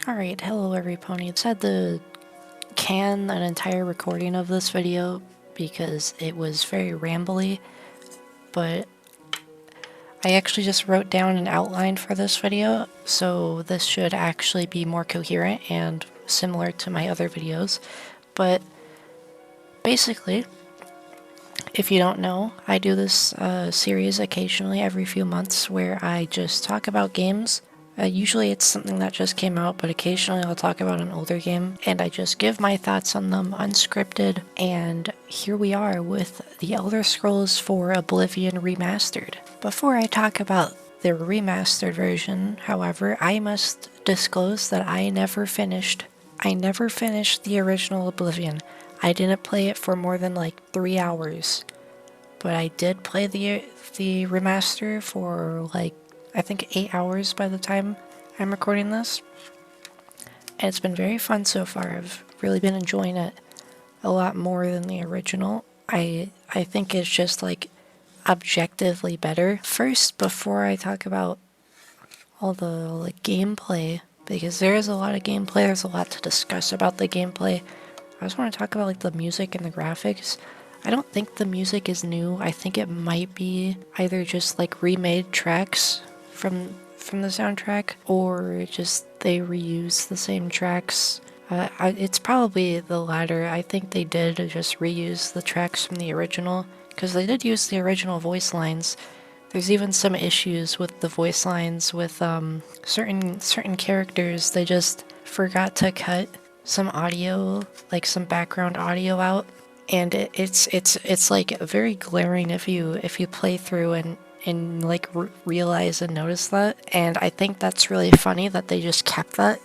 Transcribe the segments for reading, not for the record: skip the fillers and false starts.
Alright, hello everypony. I decided to can an entire recording of this video because it was very rambly, but I actually just wrote down an outline for this video, so this should actually be more coherent and similar to my other videos. But basically, if you don't know, I do this series occasionally every few months where I just talk about games. Usually it's something that just came out, but occasionally I'll talk about an older game, and I just give my thoughts on them unscripted, and here we are with The Elder Scrolls IV Oblivion Remastered. Before I talk about the remastered version, however, I must disclose that I never finished the original Oblivion. I didn't play it for more than like 3 hours, but I did play the remaster for like I think 8 hours by the time I'm recording this. And it's been very fun so far. I've really been enjoying it a lot more than the original. I think it's just like objectively better. First, before I talk about all the like gameplay, because there is a lot of gameplay, there's a lot to discuss about the gameplay. I just want to talk about like the music and the graphics. I don't think the music is new. I think it might be either just like remade tracks from the soundtrack, or just they reuse the same tracks. It's probably the latter. I think they did just reuse the tracks from the original, because they did use the original voice lines. There's even some issues with the voice lines with certain characters. They just forgot to cut some audio, like some background audio out, and it's like very glaring if you play through and like realize and notice that. And I think that's really funny that they just kept that.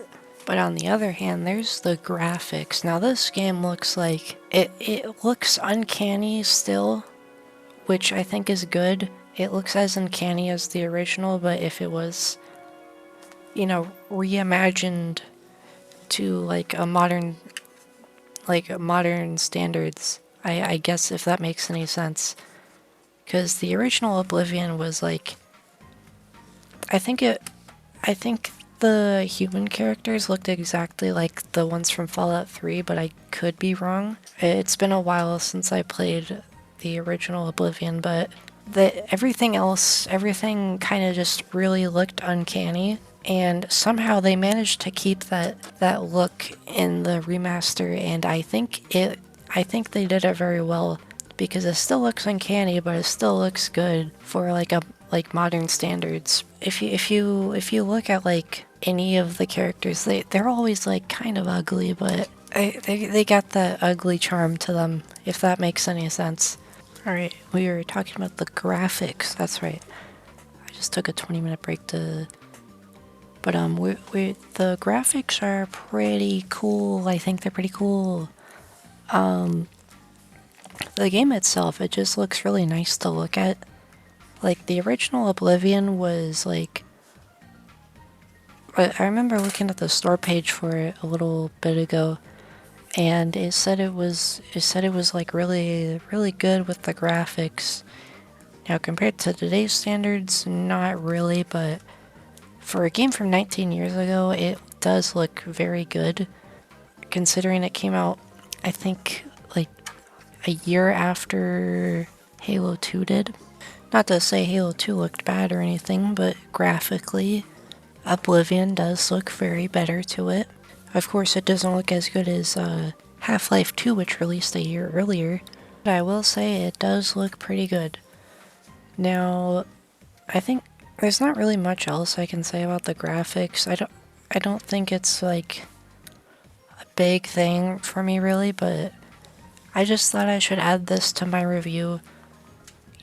But on the other hand, there's the graphics. Now this game looks like it looks uncanny still, which I think is good. It looks as uncanny as the original, but if it was, you know, reimagined to like a modern standards, I guess, if that makes any sense. Because the original Oblivion was like, I think the human characters looked exactly like the ones from Fallout 3, but I could be wrong. It's been a while since I played the original Oblivion, but everything kind of just really looked uncanny, and somehow they managed to keep that look in the remaster, and I think they did it very well. Because it still looks uncanny, but it still looks good for like modern standards. If you look at like any of the characters, they're always like kind of ugly, but they got that ugly charm to them, if that makes any sense. Alright, we were talking about the graphics, that's right. I just took a 20-minute break to... But the graphics are pretty cool. I think they're pretty cool. The game itself, it just looks really nice to look at. Like, the original Oblivion was like... I remember looking at the store page for it a little bit ago, and it said it was like really, really good with the graphics. Now, compared to today's standards, not really, but for a game from 19 years ago, it does look very good, considering it came out, I think, like a year after Halo 2 did. Not to say Halo 2 looked bad or anything, but graphically, Oblivion does look very better to it. Of course, it doesn't look as good as Half-Life 2, which released a year earlier, but I will say it does look pretty good. Now, I think there's not really much else I can say about the graphics. I don't think it's like a big thing for me really, but I just thought I should add this to my review,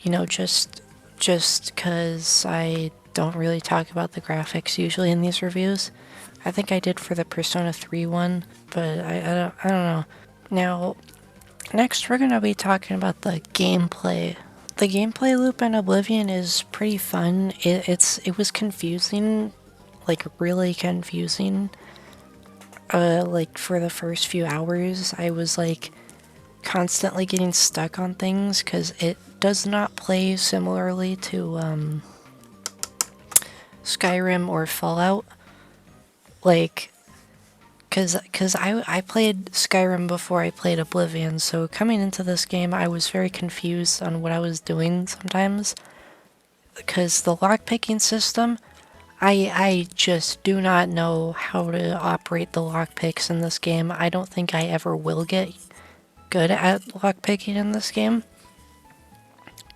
you know, just because I don't really talk about the graphics usually in these reviews. I think I did for the Persona 3 one, but I don't know. Now, next we're gonna be talking about the gameplay. The gameplay loop in Oblivion is pretty fun. It was confusing, like really confusing. Like for the first few hours, I was like constantly getting stuck on things because it does not play similarly to Skyrim or Fallout. Like, Cause I played Skyrim before I played Oblivion, so coming into this game I was very confused on what I was doing sometimes. Because the lockpicking system, I just do not know how to operate the lockpicks in this game. I don't think I ever will get good at lockpicking in this game.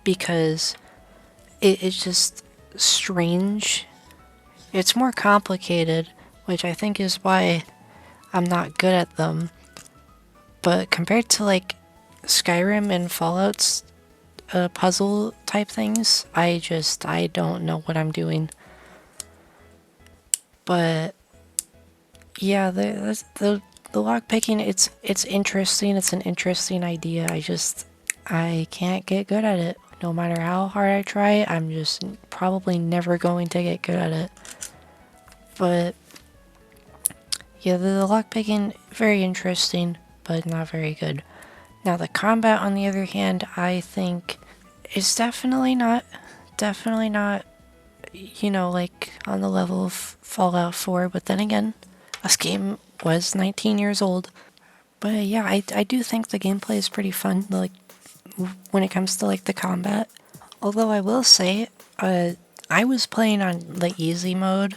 Because it's just strange. It's more complicated, which I think is why I'm not good at them. But compared to like Skyrim and Fallout's puzzle type things, I don't know what I'm doing. But yeah, the lockpicking, it's interesting. It's an interesting idea. I can't get good at it. No matter how hard I try, I'm just probably never going to get good at it. But yeah, the lockpicking, very interesting, but not very good. Now the combat, on the other hand, I think is definitely not, you know, like on the level of Fallout 4, but then again, this game was 19 years old. But yeah, I do think the gameplay is pretty fun, like, when it comes to like the combat. Although I will say, I was playing on the easy mode,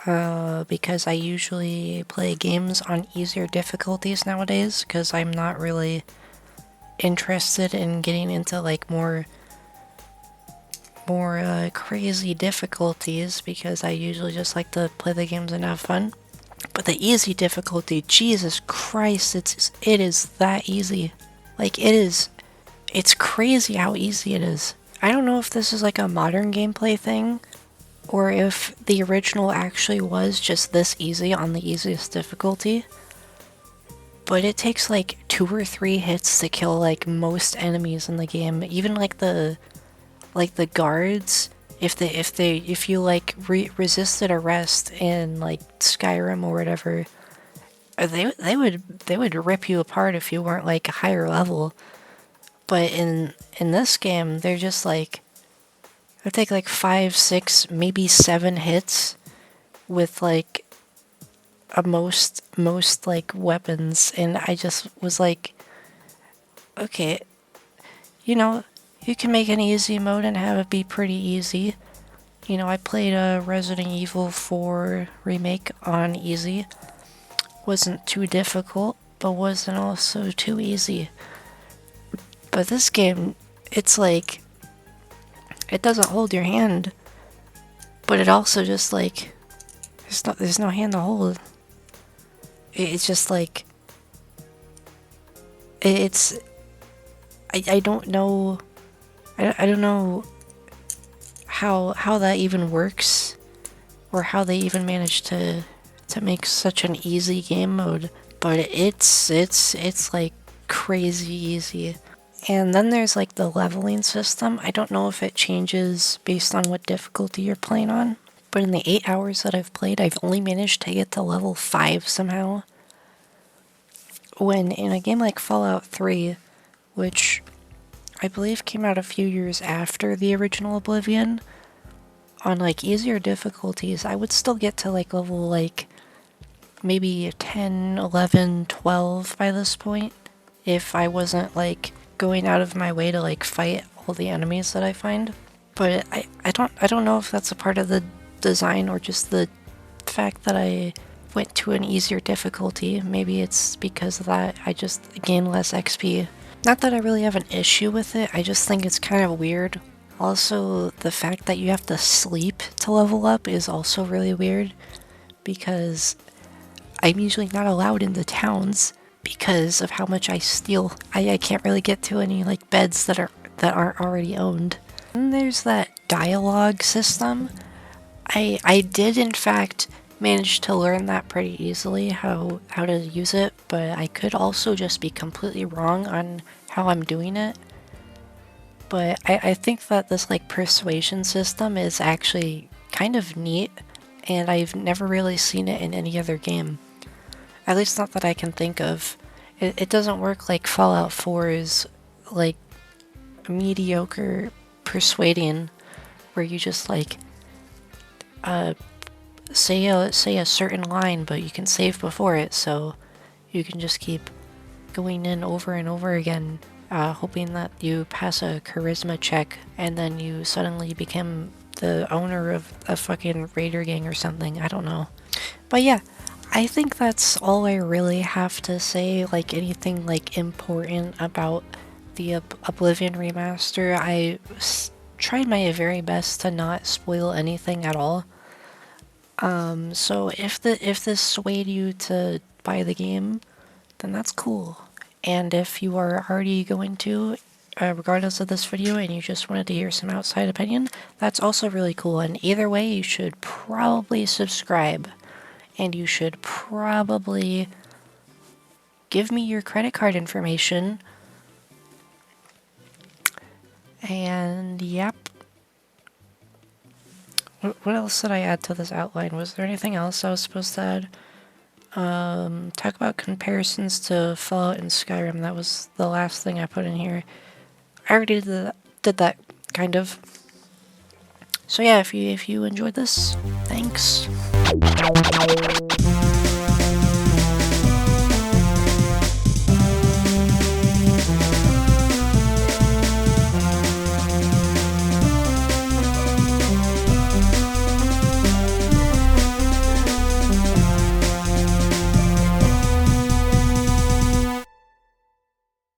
because I usually play games on easier difficulties nowadays, because I'm not really interested in getting into like more crazy difficulties, because I usually just like to play the games and have fun. But the easy difficulty, Jesus Christ, it is that easy. Like, it's crazy how easy it is. I don't know if this is like a modern gameplay thing, or if the original actually was just this easy on the easiest difficulty. But it takes like 2 or 3 hits to kill like most enemies in the game. Even like the guards, if you like resisted arrest in like Skyrim or whatever, they would rip you apart if you weren't like a higher level. But in this game, they're just like, it'll take like 5, 6, maybe 7 hits with like a most like weapons, and I just was like, okay, you know, you can make an easy mode and have it be pretty easy. You know, I played a Resident Evil 4 remake on easy. Wasn't too difficult, but wasn't also too easy. But this game, it's like, it doesn't hold your hand, but it also just like, there's no hand to hold. It's just like, it's, I don't know, I don't know how that even works, or how they even managed to make such an easy game mode. But it's like crazy easy. And then there's like the leveling system. I don't know if it changes based on what difficulty you're playing on, but in the 8 hours that I've played, I've only managed to get to level 5 somehow. When in a game like Fallout 3, which I believe came out a few years after the original Oblivion, on like easier difficulties, I would still get to like level like maybe 10, 11, 12 by this point, if I wasn't like going out of my way to like fight all the enemies that I find. But I don't know if that's a part of the design or just the fact that I went to an easier difficulty. Maybe it's because of that I just gain less XP. Not that I really have an issue with it, I just think it's kind of weird. Also, the fact that you have to sleep to level up is also really weird, because I'm usually not allowed into towns because of how much I steal. I can't really get to any like beds that aren't already owned. And there's that dialogue system. I did in fact manage to learn that pretty easily, how to use it, but I could also just be completely wrong on how I'm doing it. But I think that this like persuasion system is actually kind of neat, and I've never really seen it in any other game. At least not that I can think of. It doesn't work like Fallout 4's like mediocre persuading, where you just like say a certain line, but you can save before it, so you can just keep going in over and over again, hoping that you pass a charisma check, and then you suddenly become the owner of a fucking raider gang or something. I don't know. But yeah, I think that's all I really have to say. Like anything like important about the Oblivion remaster, I tried my very best to not spoil anything at all. So if this swayed you to buy the game, then that's cool. And if you are already going to, regardless of this video, and you just wanted to hear some outside opinion, that's also really cool. And either way, you should probably subscribe. And you should probably give me your credit card information. And yep. What else did I add to this outline? Was there anything else I was supposed to add? Talk about comparisons to Fallout and Skyrim. That was the last thing I put in here. I already did that kind of. So yeah, if you enjoyed this, thanks.